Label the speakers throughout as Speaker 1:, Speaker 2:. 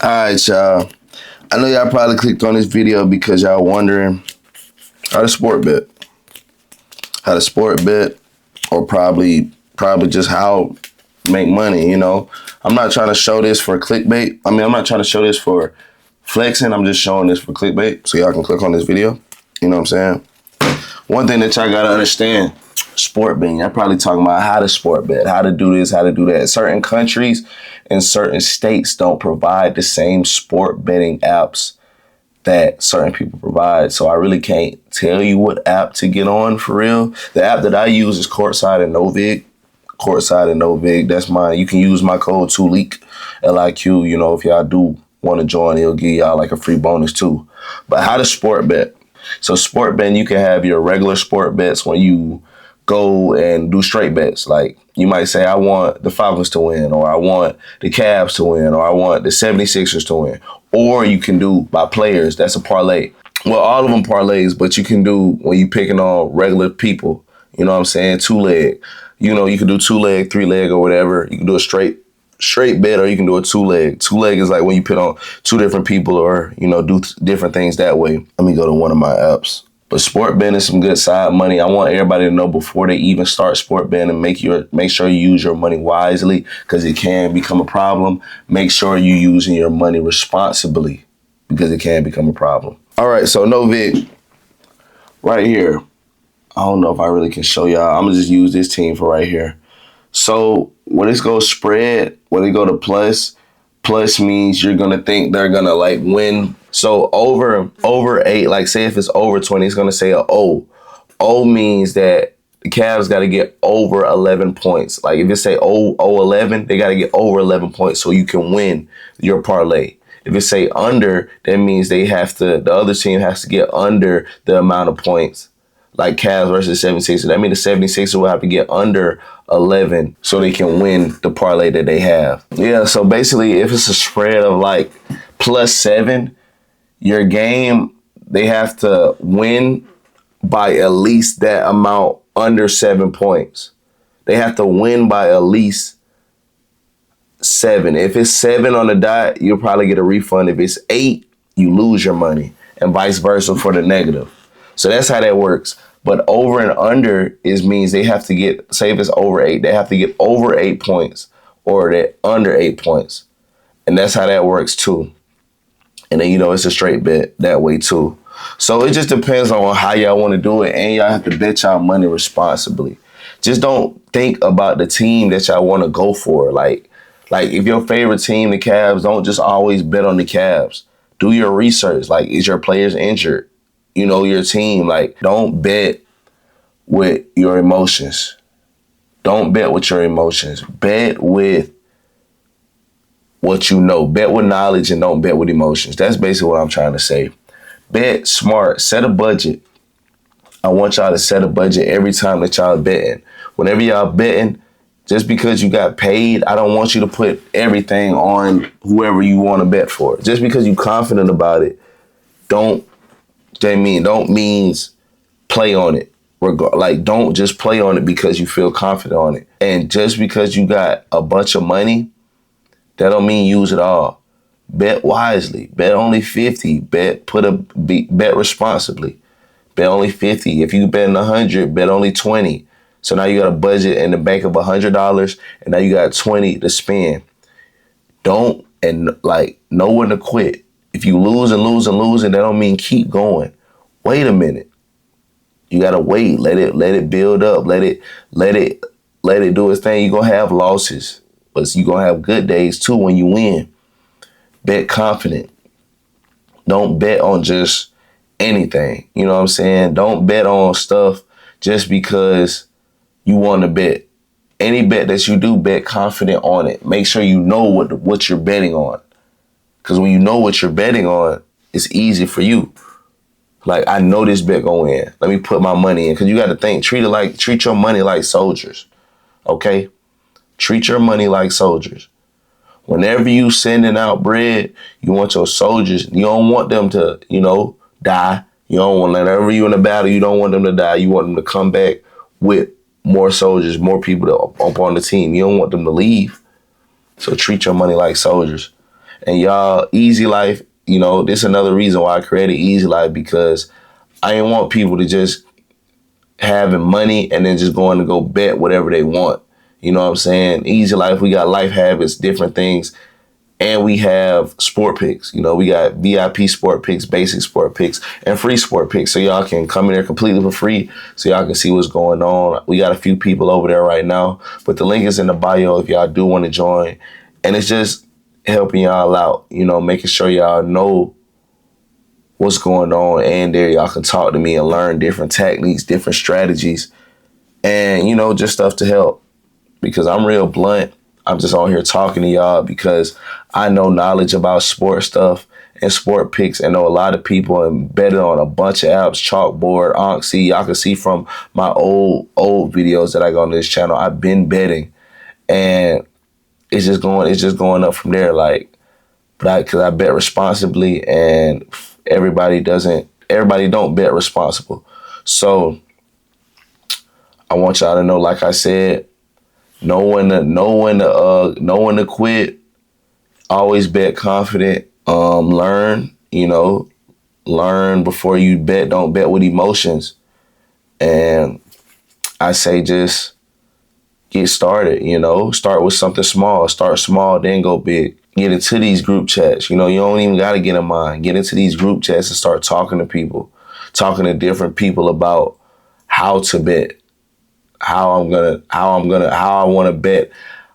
Speaker 1: All right, y'all. I know y'all probably clicked on this video because y'all wondering how to sport bet. How to sport bet, or probably just how to make money, you know. I'm not trying to show this for clickbait. I'm not trying to show this for flexing. I'm just showing this for clickbait so y'all can click on this video. You know what I'm saying? One thing that y'all gotta understand, sport betting. Y'all probably talking about how to sport bet, how to do this, how to do that. Certain countries and certain states don't provide the same sport betting apps that certain people provide. So I really can't tell you what app to get on for real. The app that I use is Courtside and Novig. Courtside and Novig, that's mine. You can use my code 2Liq, Liq. You know, if y'all do want to join, it'll give y'all like a free bonus too. But how to sport bet. So sport betting, you can have your regular sport bets when you go and do straight bets. Like you might say, I want the Falcons to win, or I want the Cavs to win, or I want the 76ers to win. Or you can do by players. That's a parlay. Well, all of them parlays, but you can do when you picking on regular people. You know what I'm saying? 2-leg. You know, you can do 2-leg, 3-leg, or whatever. You can do a straight bet, or you can do a 2-leg. 2-leg is like when you put on two different people, or, you know, do different things that way. Let me go to one of my apps. But sport betting is some good side money. I want everybody to know before they even start sport betting, and make sure you use your money wisely, because it can become a problem. Make sure you're using your money responsibly, because it can become a problem. All right, so Novig, right here. I don't know if I really can show y'all. I'm gonna just use this team for right here. So when it goes spread, when they go to plus means you're gonna think they're gonna like win. So over 8, like say if it's over 20, it's gonna say a O. O means that the Cavs gotta get over 11 points. Like if it say O 11, they gotta get over 11 points so you can win your parlay. If it say under, that means the other team has to get under the amount of points. Like Cavs versus 76ers. That means the 76ers will have to get under 11 so they can win the parlay that they have. Yeah, so basically if it's a spread of like +7, your game, they have to win by at least that amount under 7 points. They have to win by at least 7. If it's 7 on the dot, you'll probably get a refund. If it's 8, you lose your money, and vice versa for the negative. So that's how that works. But over and under means they have to get, say if it's over 8, they have to get over 8 points, or they're under 8 points. And that's how that works too. And then, you know, it's a straight bet that way too. So it just depends on how y'all want to do it, and y'all have to bet y'all money responsibly. Just don't think about the team that y'all want to go for. Like if your favorite team, the Cavs, don't just always bet on the Cavs. Do your research. Like, is your players injured? You know, your team. Like, don't bet with your emotions. Don't bet with your emotions. Bet with what you know. Bet with knowledge, and don't bet with emotions. That's basically what I'm trying to say. Bet smart. Set a budget. I want y'all to set a budget every time that y'all betting. Whenever y'all betting, just because you got paid, I don't want you to put everything on whoever you want to bet for. Just because you're confident about it, don't means play on it. Like, don't just play on it because you feel confident on it. And just because you got a bunch of money, that don't mean use it all. Bet wisely. Bet only 50. Bet responsibly. Bet only 50. If you bet 100, bet only 20. So now you got a budget in the bank of $100, and now you got 20 to spend. Know when to quit. If you lose and lose and lose, and that don't mean keep going. Wait a minute. You gotta wait. Let it build up. Let it do its thing. You're gonna have losses, but you're gonna have good days too when you win. Bet confident. Don't bet on just anything. You know what I'm saying? Don't bet on stuff just because you want to bet. Any bet that you do, bet confident on it. Make sure you know what you're betting on. Because when you know what you're betting on, it's easy for you. Like, I know this bet gonna win. Let me put my money in. Because you got to think, treat your money like soldiers. Okay? Treat your money like soldiers. Whenever you sending out bread, you want your soldiers, you don't want them to, die. You don't want, whenever you're in a battle, you don't want them to die. You want them to come back with more soldiers, more people up on the team. You don't want them to leave. So treat your money like soldiers. And y'all, Easy Life, this is another reason why I created Easy Life, because I didn't want people to just having money and then just going to go bet whatever they want. You know what I'm saying? Easy Life, we got life habits, different things. And we have sport picks. We got VIP sport picks, basic sport picks, and free sport picks. So y'all can come in there completely for free so y'all can see what's going on. We got a few people over there right now, but the link is in the bio if y'all do want to join. And it's just helping y'all out, making sure y'all know what's going on. And there y'all can talk to me and learn different techniques, different strategies, and, just stuff to help. Because I'm real blunt. I'm just on here talking to y'all because I know knowledge about sport stuff and sport picks, and know a lot of people and betted on a bunch of apps, Chalkboard, Onxy. Y'all can see from my old videos that I got on this channel, I've been betting, and it's just going up from there. Because I bet responsibly, and everybody don't bet responsible. So I want y'all to know, like I said, know when to quit. Always bet confident. Learn before you bet. Don't bet with emotions. And I say just get started. Start with something small. Start small, then go big. Get into these group chats. You don't even got to get in mine. Get into these group chats and start talking to people, talking to different people about how to bet, how I want to bet.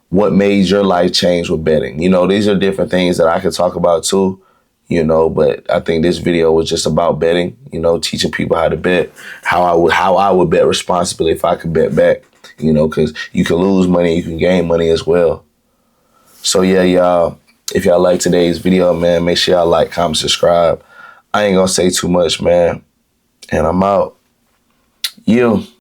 Speaker 1: What made your life change with betting? These are different things that I could talk about too, but I think this video was just about betting, teaching people how to bet, how I would bet responsibly if I could bet back, because you can lose money, you can gain money as well. So yeah, y'all, if y'all like today's video, man, make sure y'all like, comment, subscribe. I ain't gonna say too much, man, and I'm out. You.